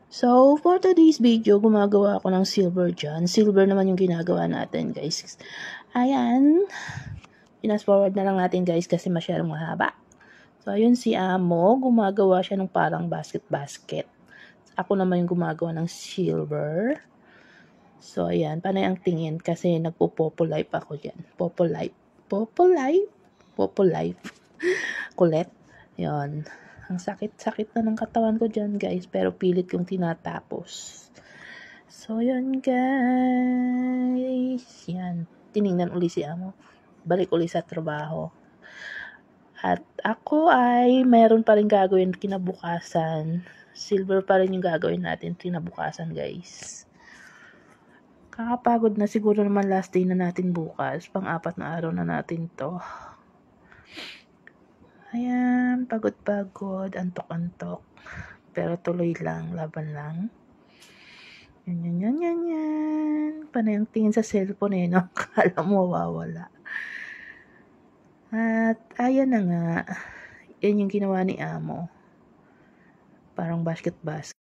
So, for today's video, gumagawa ako ng silver dyan. Silver naman yung ginagawa natin, guys. Ayan. Fast forward na lang natin, guys, kasi masyadong mahaba. So, ayun si Amo. Gumagawa siya ng parang basket-basket. Ako naman yung gumagawa ng silver. So, ayan. Panay ang tingin kasi nagpo-popolife ako dyan. Popolife. Kulit. Yun. Ang sakit-sakit na ng katawan ko dyan, guys. Pero pilit yung tinatapos. So, yun, guys. Yan. Tiningnan uli si Amo. Balik uli sa trabaho. At ako ay meron pa rin gagawin kinabukasan. Silver pa rin yung gagawin natin kinabukasan, guys. Kakapagod na siguro naman last day na natin bukas. Pang-4 na araw na natin to. Ayan, pagod-pagod, antok-antok. Pero tuloy lang, laban lang. Yan. Panay ang tingin sa cellphone eh, no? Kala mo wawala. At ayan na nga. Yan yung ginawa ni Amo. Parang basket-basket.